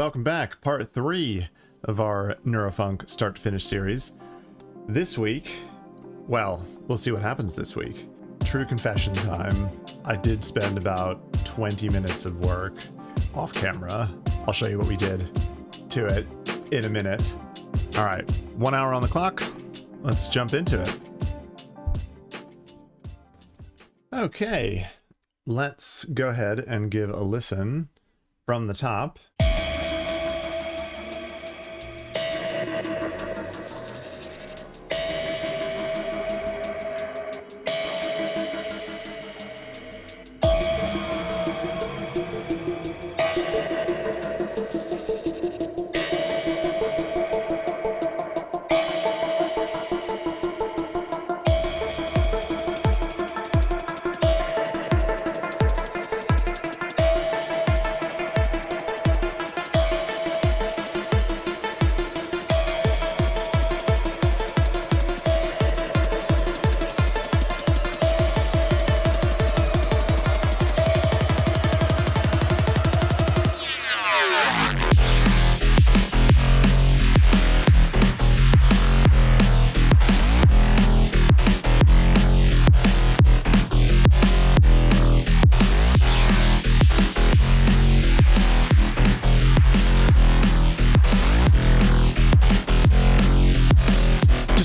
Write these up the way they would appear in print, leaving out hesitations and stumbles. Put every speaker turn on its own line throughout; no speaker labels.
welcome back. Part 3 of our Neurofunk start to finish series. This week, well, we'll see what happens this week. True confession time. I did spend about 20 minutes of work off camera. I'll show you what we did to it in a minute. All right, 1 hour on the clock. Let's jump into it. Okay, let's go ahead and give a listen from the top.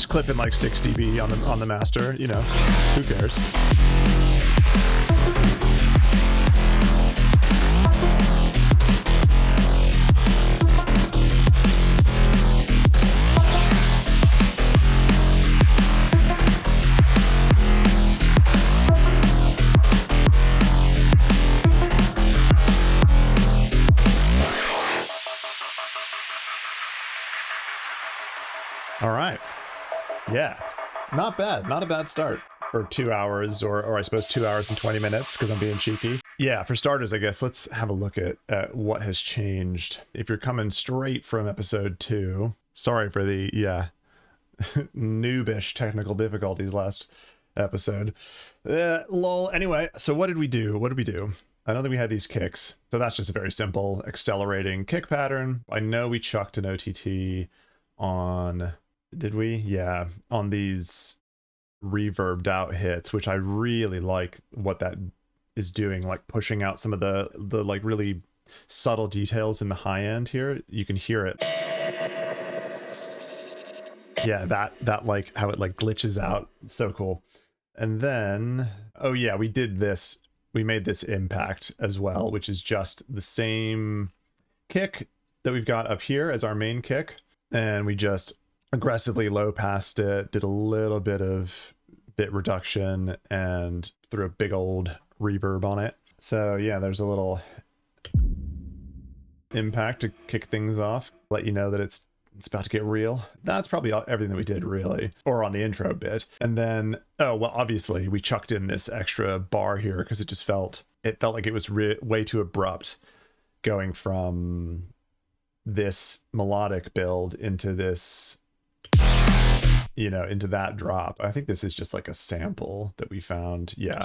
Clip in like 6 dB on the master, you know, who cares? All right. Yeah, not bad. Not a bad start for 2 hours, or I suppose 2 hours and 20 minutes because I'm being cheeky. Yeah, for starters, I guess let's have a look at what has changed. If you're coming straight from episode 2, sorry for the, noobish technical difficulties last episode. Lol. Anyway, so what did we do? I know that we had these kicks. So that's just a very simple accelerating kick pattern. I know we chucked an OTT on... Did we? Yeah, on these reverbed out hits, which I really like what that is doing, like pushing out some of the like really subtle details in the high end here. You can hear it. Yeah, that like how it like glitches out. It's so cool. And then, oh yeah, we did this. We made this impact as well, which is just the same kick that we've got up here as our main kick. And we just aggressively low passed it, did a little bit of bit reduction, and threw a big old reverb on it. So yeah, there's a little impact to kick things off, let you know that it's about to get real. That's probably everything that we did, really, or on the intro bit. And then, oh well, obviously we chucked in this extra bar here because it just felt like it was way too abrupt going from this melodic build into this, you know, into that drop. I think this is just like a sample that we found. Yeah,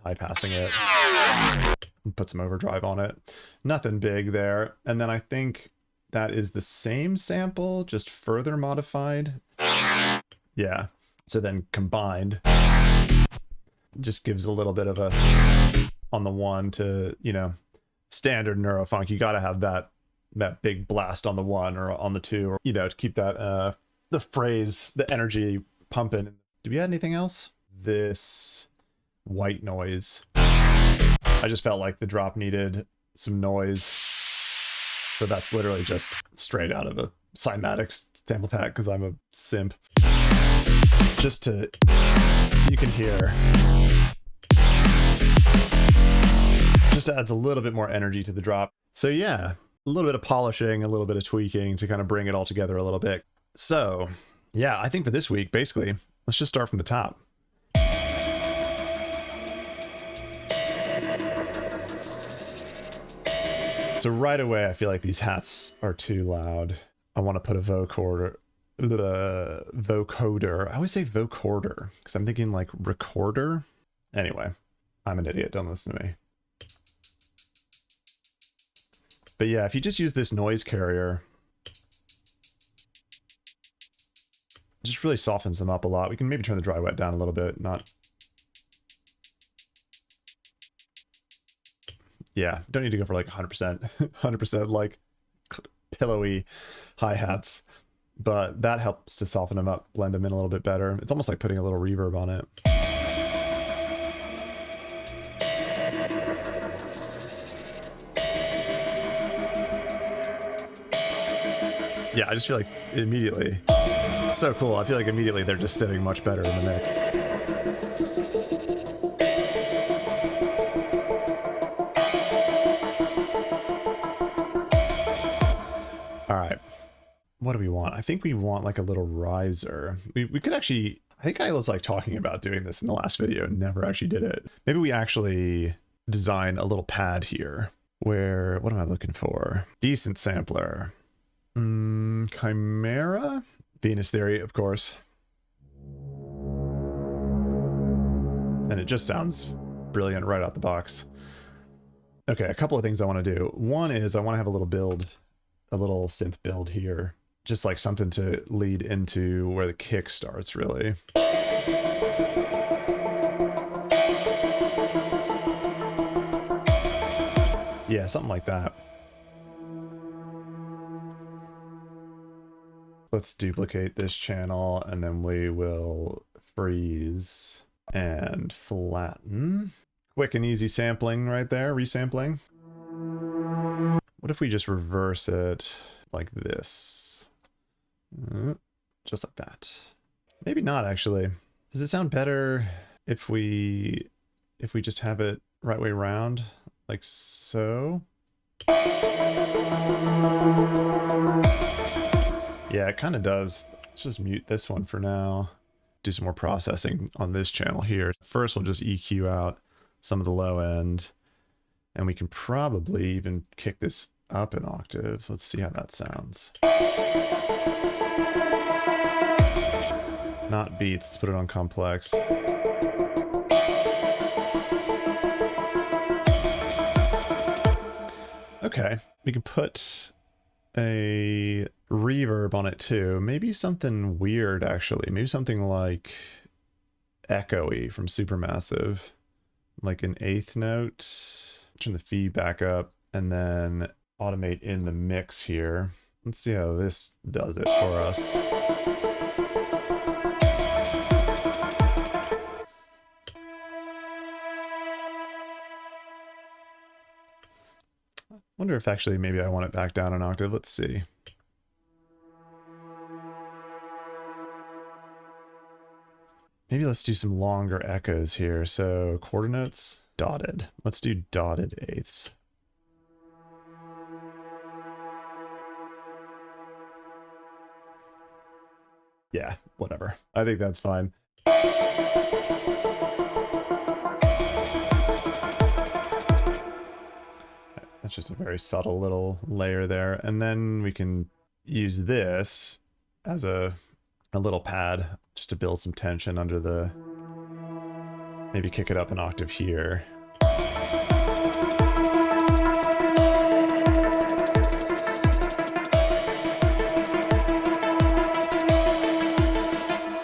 high passing it, put some overdrive on it, nothing big there. And then I think that is the same sample, just further modified. Yeah, so then combined just gives a little bit of a, on the one to, you know, standard Neurofunk, you gotta have that big blast on the one or on the two, or, you know, to keep that the phrase, the energy pumping. Did we add anything else? This white noise. I just felt like the drop needed some noise. So that's literally just straight out of a Cymatics sample pack because I'm a simp. Just to, you can hear. Just adds a little bit more energy to the drop. So yeah, a little bit of polishing, a little bit of tweaking to kind of bring it all together a little bit. So yeah, I think for this week, basically, let's just start from the top. So right away, I feel like these hats are too loud. I want to put a vocoder. Vocoder. I always say vocoder because I'm thinking like recorder. Anyway, I'm an idiot. Don't listen to me. But yeah, if you just use this noise carrier, it just really softens them up a lot. We can maybe turn the dry wet down a little bit, not... Yeah, don't need to go for like 100%, 100% like pillowy hi-hats, but that helps to soften them up, blend them in a little bit better. It's almost like putting a little reverb on it. Yeah, I just feel like immediately, it's so cool. I feel like immediately they're just sitting much better in the mix. All right, what do we want? I think we want like a little riser. We could actually, I think I was like talking about doing this in the last video and never actually did it. Maybe we actually design a little pad here where, what am I looking for? Decent sampler. Chimera? Venus Theory, of course. And it just sounds brilliant right out the box. Okay, a couple of things I want to do. One is I want to have a little build, a little synth build here. Just like something to lead into where the kick starts, really. Yeah, something like that. Let's duplicate this channel and then we will freeze and flatten. Quick and easy sampling right there, resampling. What if we just reverse it like this? Just like that. Maybe not actually. Does it sound better if we just have it right way around? Like so? Yeah, it kind of does. Let's just mute this one for now. Do some more processing on this channel here. First, we'll just EQ out some of the low end. And we can probably even kick this up an octave. Let's see how that sounds. Not beats, let's put it on complex. Okay, we can put a reverb on it too. Maybe something weird, actually. Maybe something like echoey from Supermassive. Like an eighth note. Turn the feedback up and then automate in the mix here. Let's see how this does it for us. Wonder if actually maybe I want it back down an octave. Let's see. Maybe let's do some longer echoes here. So quarter notes, dotted. Let's do dotted eighths. Yeah, whatever. I think that's fine. That's just a very subtle little layer there. And then we can use this as a little pad just to build some tension under the... Maybe kick it up an octave here.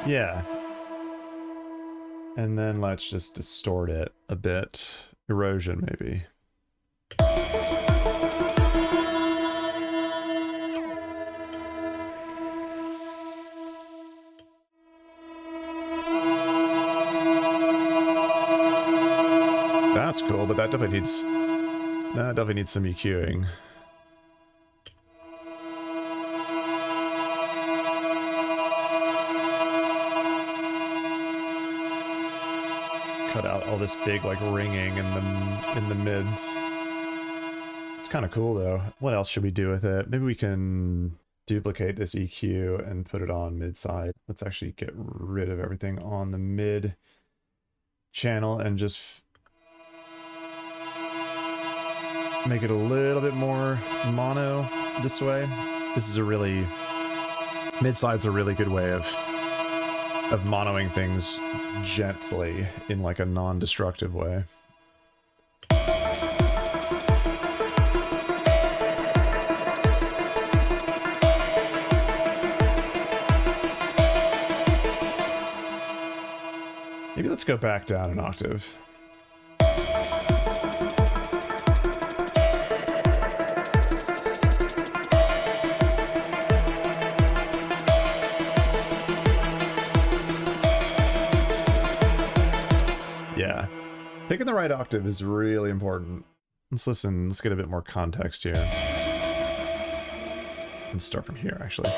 Yeah. And then let's just distort it a bit. Erosion, maybe. That's cool, but that definitely needs some EQing. Cut out all this big like ringing in the mids. It's kind of cool though. What else should we do with it? Maybe we can duplicate this EQ and put it on mid side. Let's actually get rid of everything on the mid channel and just make it a little bit more mono this way. This is a really, mid-side's a really good way of monoing things gently in like a non-destructive way. Maybe let's go back down an octave. Yeah. Picking the right octave is really important. Let's listen, let's get a bit more context here. Let's start from here, actually.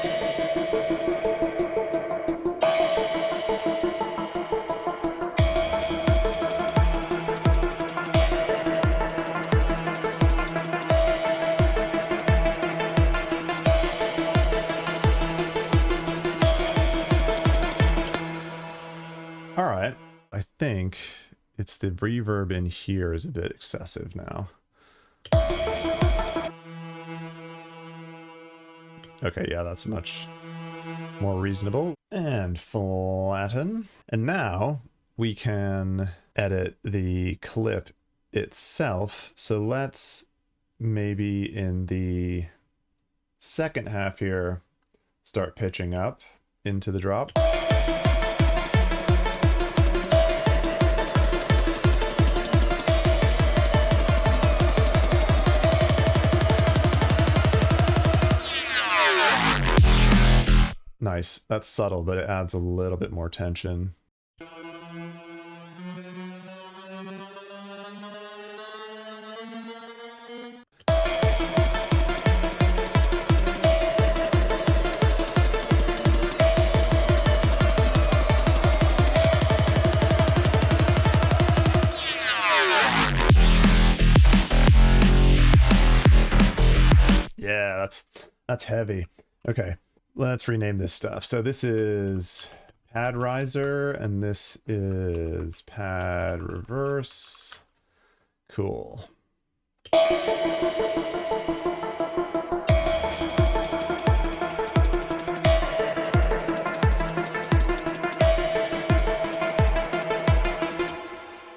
All right, I think it's the reverb in here is a bit excessive now. Okay, yeah, that's much more reasonable. And flatten. And now we can edit the clip itself. So let's maybe in the second half here start pitching up into the drop. Nice. That's subtle, but it adds a little bit more tension. Yeah, that's heavy. Okay. Let's rename this stuff. So this is pad riser and this is pad reverse. Cool. I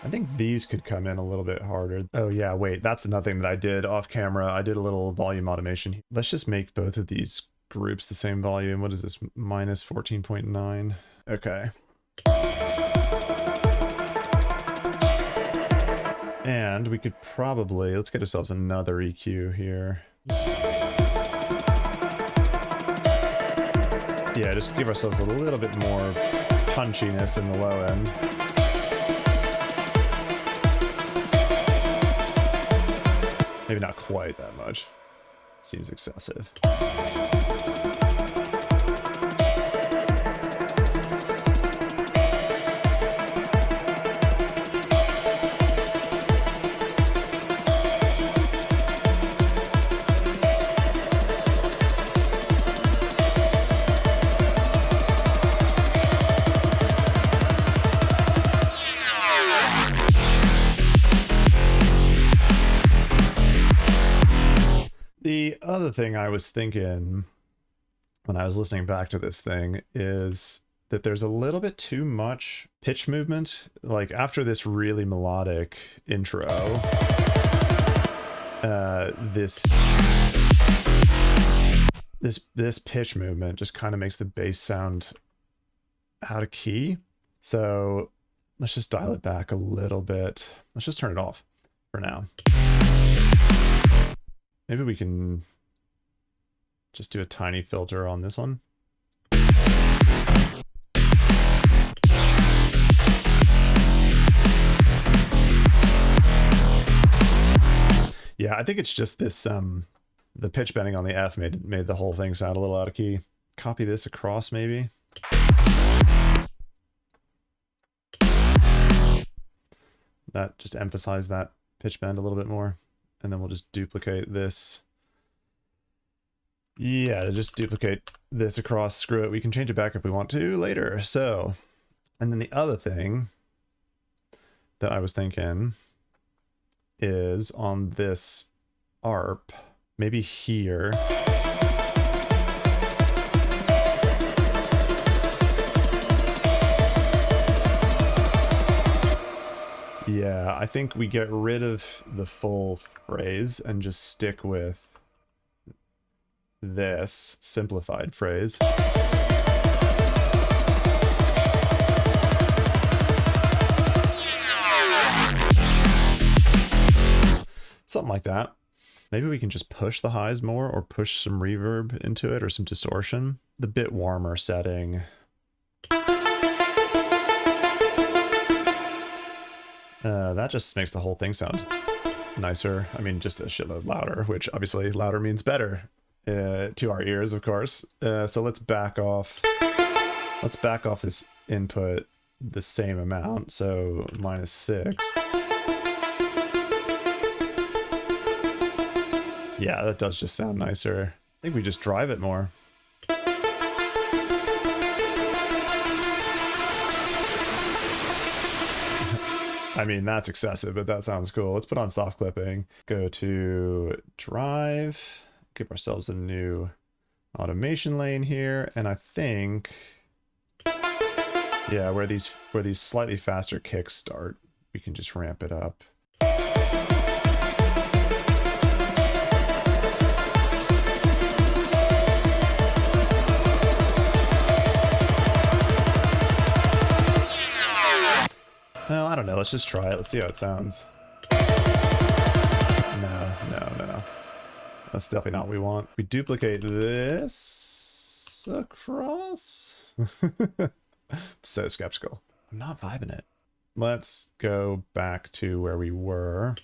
think these could come in a little bit harder. Oh yeah, wait, that's another thing that I did off camera. I did a little volume automation. Let's just make both of these groups the same volume. What is this? Minus 14.9. Okay. And we could probably, let's get ourselves another EQ here. Yeah, just give ourselves a little bit more punchiness in the low end. Maybe not quite that much. Seems excessive. The other thing I was thinking when I was listening back to this thing is that there's a little bit too much pitch movement. Like after this really melodic intro, this pitch movement just kind of makes the bass sound out of key. So let's just dial it back a little bit. Let's just turn it off for now. Maybe we can just do a tiny filter on this one. Yeah, I think it's just this, the pitch bending on the F made the whole thing sound a little out of key. Copy this across maybe. That just emphasized that pitch bend a little bit more. And then we'll just duplicate this. Yeah, to just duplicate this across, screw it. We can change it back if we want to later. So, and then the other thing that I was thinking is on this ARP, maybe here. Yeah, I think we get rid of the full phrase and just stick with this simplified phrase. Something like that. Maybe we can just push the highs more or push some reverb into it or some distortion. The bit warmer setting. That just makes the whole thing sound nicer. I mean, just a shitload louder, which obviously louder means better to our ears, of course. So let's back off. Let's back off this input the same amount, so -6. Yeah, that does just sound nicer. I think we just drive it more. I mean, that's excessive, but that sounds cool. Let's put on soft clipping. Go to drive. Give ourselves a new automation lane here, and I think, yeah, where these slightly faster kicks start, we can just ramp it up. Well, I don't know. Let's just try it. Let's see how it sounds. No. That's definitely not what we want. We duplicate this across. So skeptical. I'm not vibing it. Let's go back to where we were.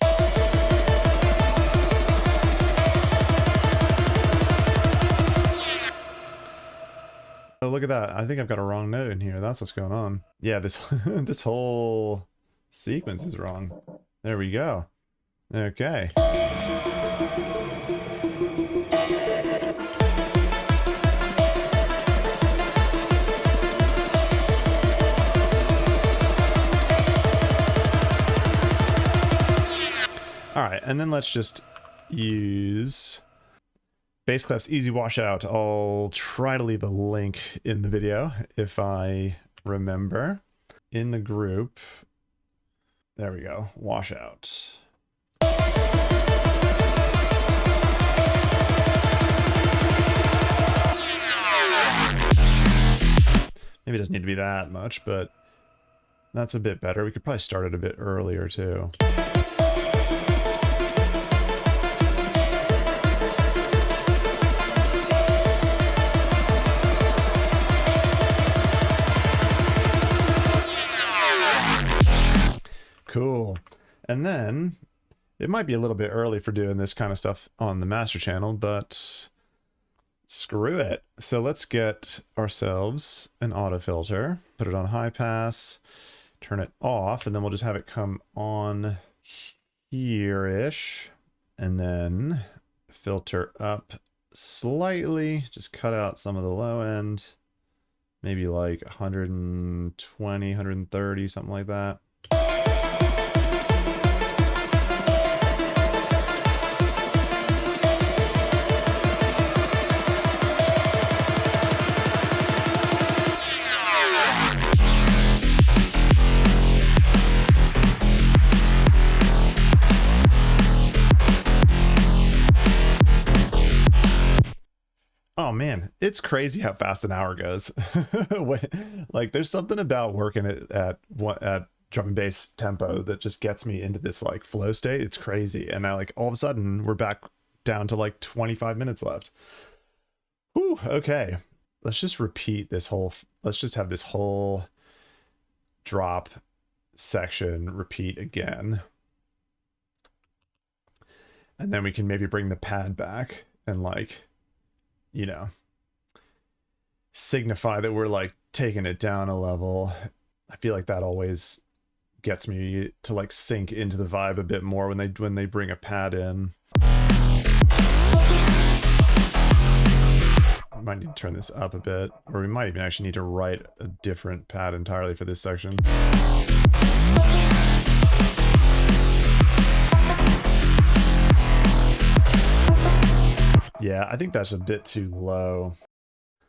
Oh, look at that. I think I've got a wrong note in here. That's what's going on. Yeah, this this whole sequence is wrong. There we go. Okay. All right, and then let's just use bass clef's easy washout. I'll try to leave a link in the video if I remember. In the group. There we go. Washout. Maybe it doesn't need to be that much, but that's a bit better. We could probably start it a bit earlier too. Cool. And then it might be a little bit early for doing this kind of stuff on the master channel, but screw it. So let's get ourselves an auto filter, put it on high pass, turn it off, and then we'll just have it come on here-ish, and then filter up slightly, just cut out some of the low end, maybe like 120, 130, something like that. Oh man, it's crazy how fast an hour goes. Like there's something about working at drum and bass tempo that just gets me into this like flow state. It's crazy. And I like all of a sudden we're back down to like 25 minutes left. Whew, okay. Let's just repeat this whole, let's just have this whole drop section repeat again. And then we can maybe bring the pad back and like, you know, signify that we're like taking it down a level. I feel like that always gets me to like sink into the vibe a bit more when they bring a pad in. I might need to turn this up a bit, or we might even actually need to write a different pad entirely for this section. Yeah, I think that's a bit too low.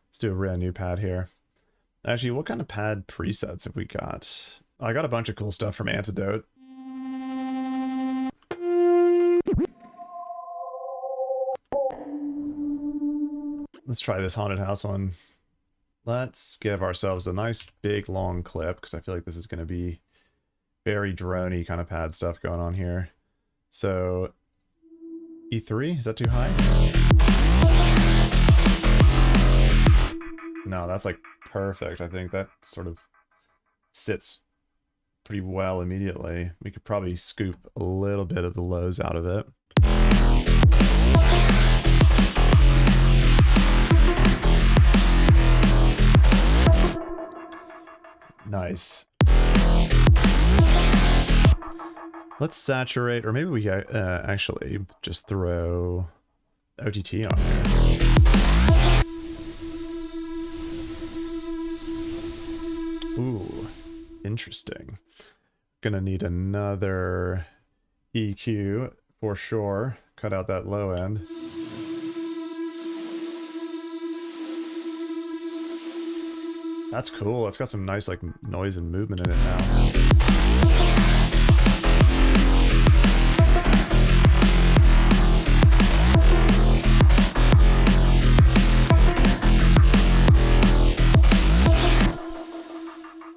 Let's do a brand new pad here. Actually, what kind of pad presets have we got? I got a bunch of cool stuff from Antidote. Let's try this Haunted House one. Let's give ourselves a nice big long clip, because I feel like this is going to be very droney kind of pad stuff going on here. So E3? Is that too high? No, that's like perfect. I think that sort of sits pretty well immediately. We could probably scoop a little bit of the lows out of it. Nice. Let's saturate, or maybe we actually just throw OTT on here. Ooh, interesting. Gonna need another EQ for sure. Cut out that low end. That's cool. It's got some nice like noise and movement in it now.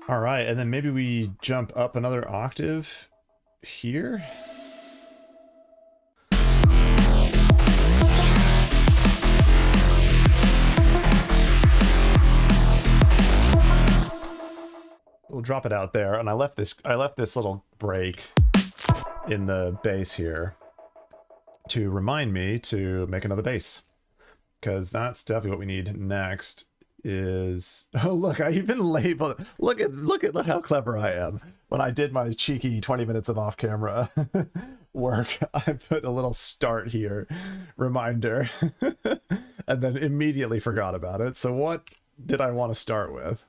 All right, and then maybe we jump up another octave here. We'll drop it out there, and I left this little break in the bass here to remind me to make another bass, because that's definitely what we need next. Is, oh look, I even labeled, look how clever I am. When I did my cheeky 20 minutes of off-camera work, I put a little start here reminder and then immediately forgot about it. So what did I want to start with?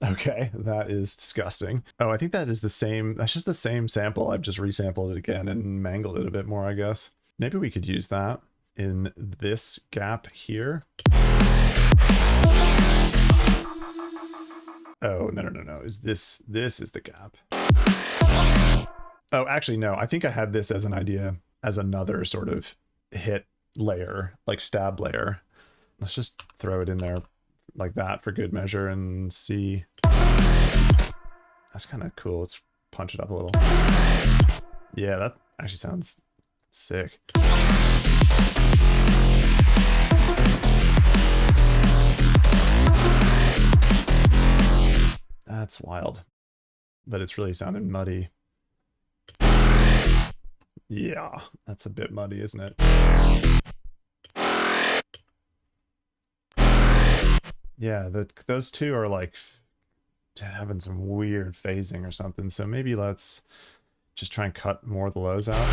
Okay, that is disgusting. Oh, I think that is the same, that's just the same sample. I've just resampled it again and mangled it a bit more, I guess. Maybe we could use that in this gap here. Oh, no. This is the gap. Oh, actually, no. I think I had this as an idea, as another sort of hit layer, like stab layer. Let's just throw it in there like that for good measure and see. That's kind of cool. Let's punch it up a little. Yeah, that actually sounds sick. That's wild. But it's really sounding muddy. Yeah, that's a bit muddy, isn't it? Yeah, those two are like having some weird phasing or something. So maybe let's just try and cut more of the lows out.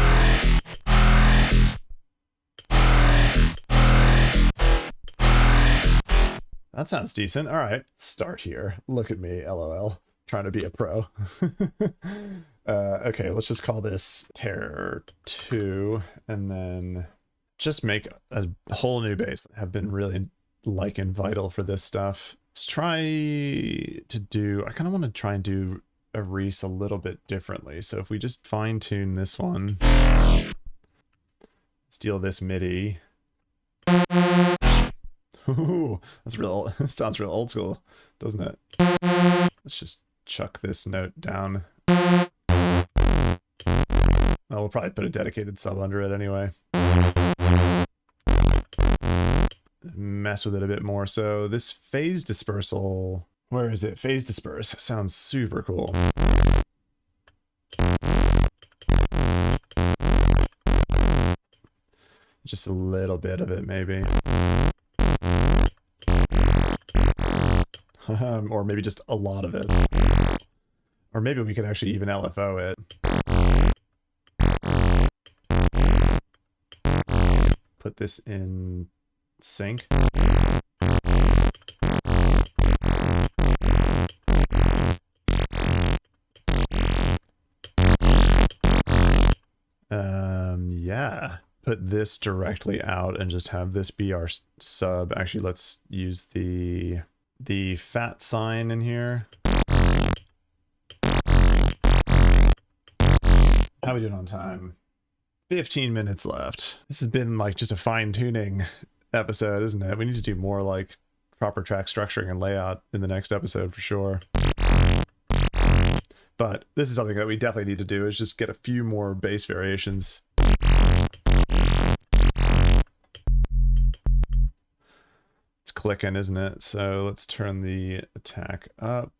That sounds decent. All right, start here. Look at me, LOL. Trying to be a pro. Okay, let's just call this Terror 2 and then just make a whole new bass. Have been really liking vital for this stuff. Let's try to do, I kind of want to try and do a Reese a little bit differently. So if we just fine tune this one, steal this MIDI. Ooh, that's real. Sounds real old school, doesn't it? Let's just chuck this note down. Well, we'll probably put a dedicated sub under it anyway. Mess with it a bit more. So this phase dispersal, where is it? Phase disperse sounds super cool. Just a little bit of it, maybe. Or maybe just a lot of it. Or maybe we could actually even LFO it. Put this in sync. Yeah. Put this directly out and just have this be our sub. Actually, let's use the fat sign in here. How are we doing on time? 15 minutes left. This has been like just a fine-tuning episode, isn't it? We need to do more like proper track structuring and layout in the next episode for sure. But this is something that we definitely need to do, is just get a few more bass variations. It's clicking, isn't it? So let's turn the attack up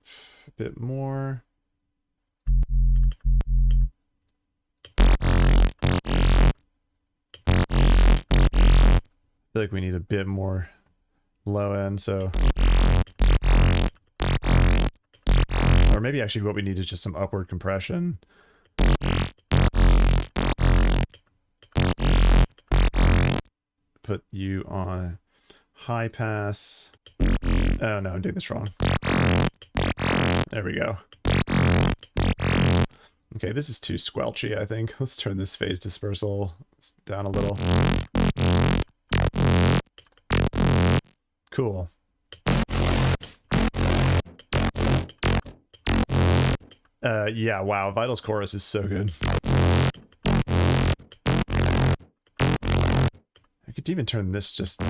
a bit more. I feel like we need a bit more low end, so... Or maybe actually what we need is just some upward compression. Put you on high pass. Oh no, I'm doing this wrong. There we go. Okay, this is too squelchy, I think. Let's turn this phase dispersal down a little. Cool. Yeah, wow, Vital's chorus is so good. I could even turn this just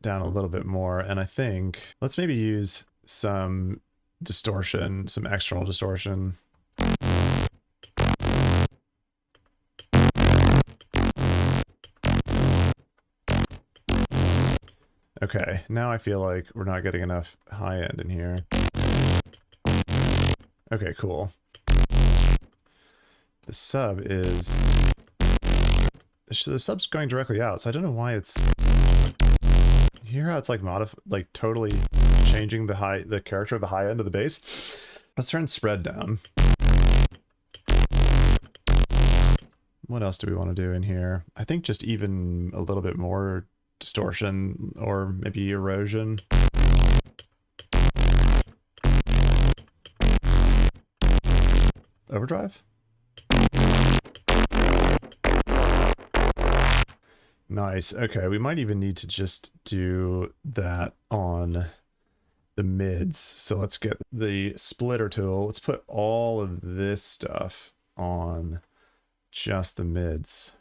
down a little bit more, and I think let's maybe use some distortion, some external distortion. Okay, now I feel like we're not getting enough high end in here. Okay, cool. The sub is... The sub's going directly out, so I don't know why it's... You hear how it's like like totally changing the character of the high end of the bass? Let's turn spread down. What else do we want to do in here? I think just even a little bit more distortion or maybe erosion. Overdrive? Nice. Okay, we might even need to just do that on the mids. So let's get the splitter tool. Let's put all of this stuff on just the mids.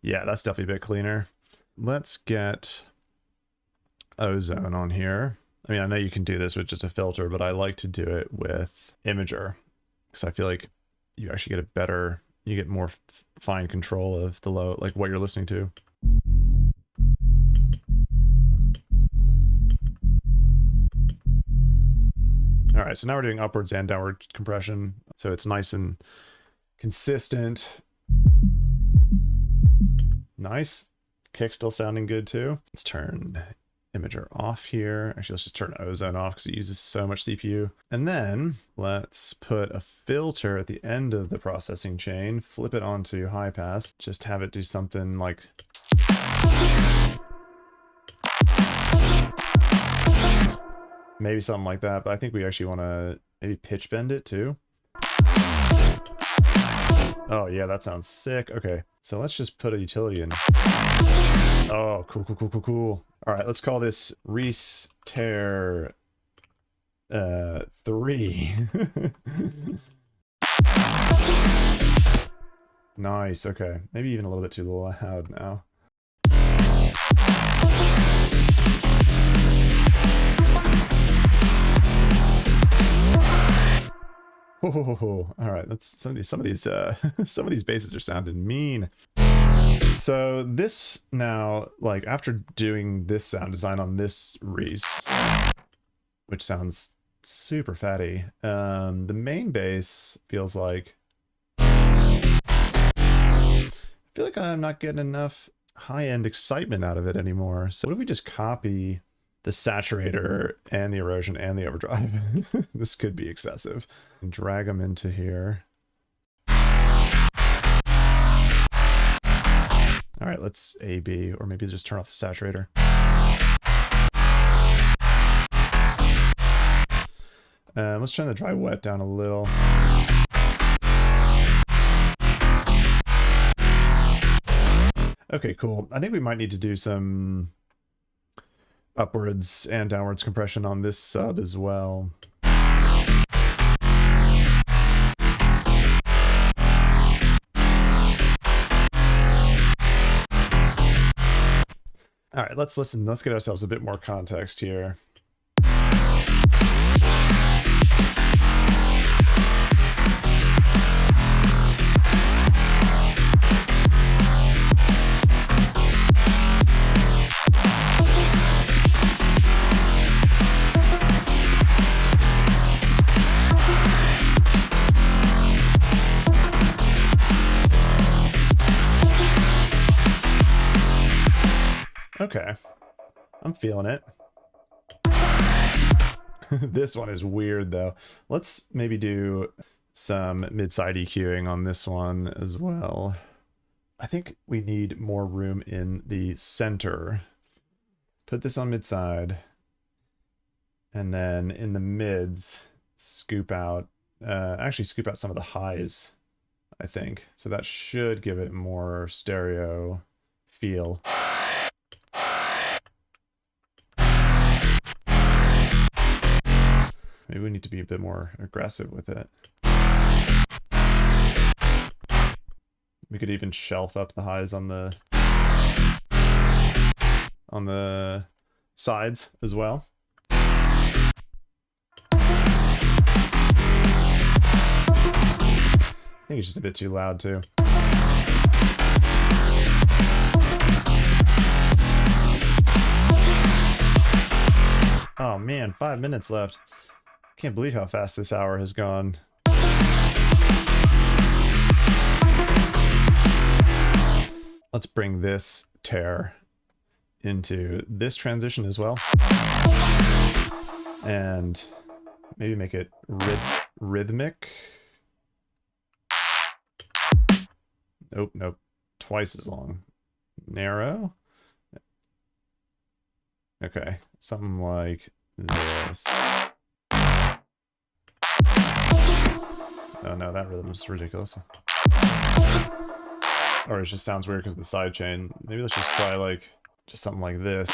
Yeah, that's definitely a bit cleaner. Let's get ozone on here. I mean, I know you can do this with just a filter, but I like to do it with Imager, because I feel like you actually get a better, you get more fine control of the low, like what you're listening to. All right, so now we're doing upwards and downward compression, so it's nice and consistent. Nice. Kick still sounding good too. Let's turn Imager off here. Actually, let's just turn ozone off because it uses so much CPU. And then let's put a filter at the end of the processing chain, flip it onto high pass, just have it do something like... Maybe something like that, but I think we actually want to maybe pitch bend it too. Oh yeah, that sounds sick. Okay, so let's just put a utility in. Oh, cool, cool, cool, cool, cool. All right, let's call this Reese Tear 3. Nice, okay. Maybe even a little bit too loud now. Oh, all right. That's some of these basses are sounding mean. So this now, like after doing this sound design on this Reese, which sounds super fatty, the main bass feels like, I feel like I'm not getting enough high-end excitement out of it anymore. So what if we just copy the saturator and the erosion and the overdrive? This could be excessive. And drag them into here. All right, let's A-B, or maybe just turn off the saturator. Let's turn the dry wet down a little. Okay, cool. I think we might need to do some upwards and downwards compression on this sub as well. All right, let's listen. Let's get ourselves a bit more context here. Okay. I'm feeling it. This one is weird though. Let's maybe do some mid-side EQing on this one as well. I think we need more room in the center. Put this on mid-side. And then in the mids, scoop out, actually scoop out some of the highs, I think. So that should give it more stereo feel. Maybe we need to be a bit more aggressive with it. We could even shelf up the highs on the sides as well. I think it's just a bit too loud too. Oh man, 5 minutes left. Can't believe how fast this hour has gone. Let's bring this tear into this transition as well. And maybe make it rhythmic. Nope. Twice as long. Narrow. Okay, something like this. Oh no, that rhythm is ridiculous. Or it just sounds weird because of the side chain. Maybe let's just try like, just something like this.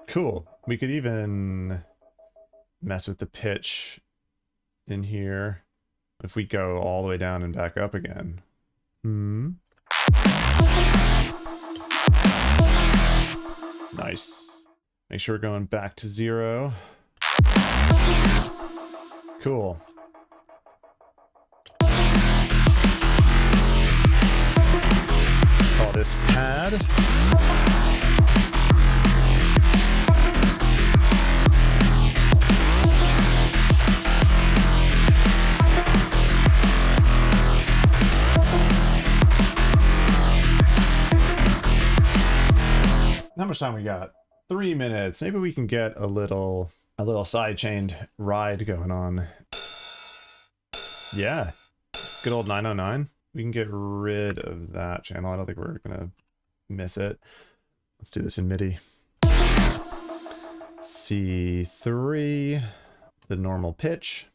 Cool. We could even mess with the pitch in here if we go all the way down and back up again. Nice. Make sure we're going back to 0. Cool. Call this pad. How much time we got? 3 minutes. Maybe we can get a little side-chained ride going on. Yeah. Good old 909. We can get rid of that channel. I don't think we're gonna miss it. Let's do this in MIDI. C3, the normal pitch.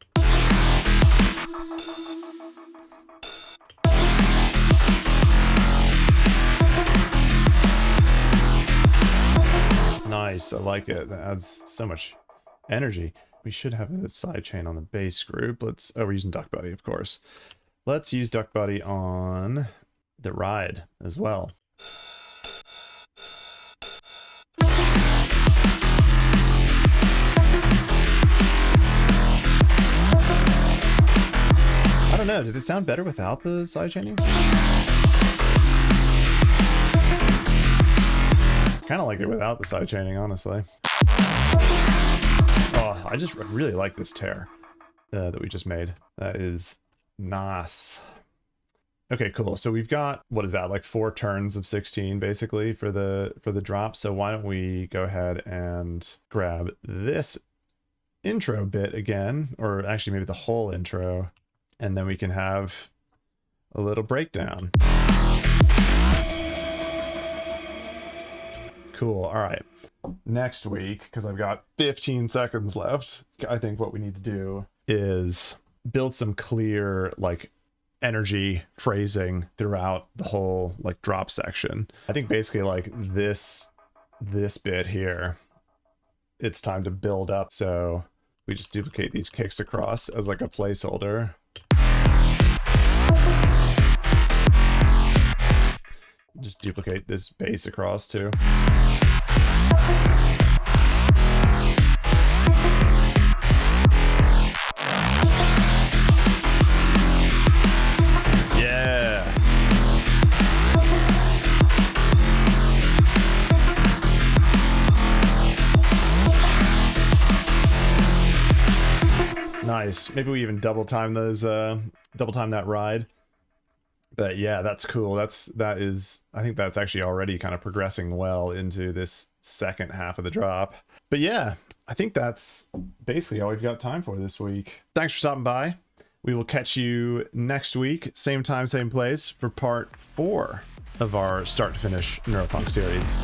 Nice, I like it. That adds so much energy. We should have a side chain on the bass group. Oh, we're using Duck Buddy, of course. Let's use Duck Buddy on the ride as well. I don't know, did it sound better without the side chaining? Kind of like it without the side chaining, honestly. Oh, I really like this tear that we just made. That is nice. Okay, cool. So we've got, what is that, like 4 turns of 16 basically for the drop. So why don't we go ahead and grab this intro bit again, or actually maybe the whole intro, and then we can have a little breakdown. Cool. All right. Next week, because I've got 15 seconds left, I think what we need to do is build some clear, like, energy phrasing throughout the whole, like, drop section. I think basically, like, this bit here, it's time to build up. So we just duplicate these kicks across as, like, a placeholder. Just duplicate this bass across too. Yeah. Nice. Maybe we even double time that ride. But yeah, that's cool. I think that's actually already kind of progressing well into this second half of the drop. But yeah, I think that's basically all we've got time for this week. Thanks for stopping by. We will catch you next week, same time, same place, for part 4 of our start to finish Neurofunk series.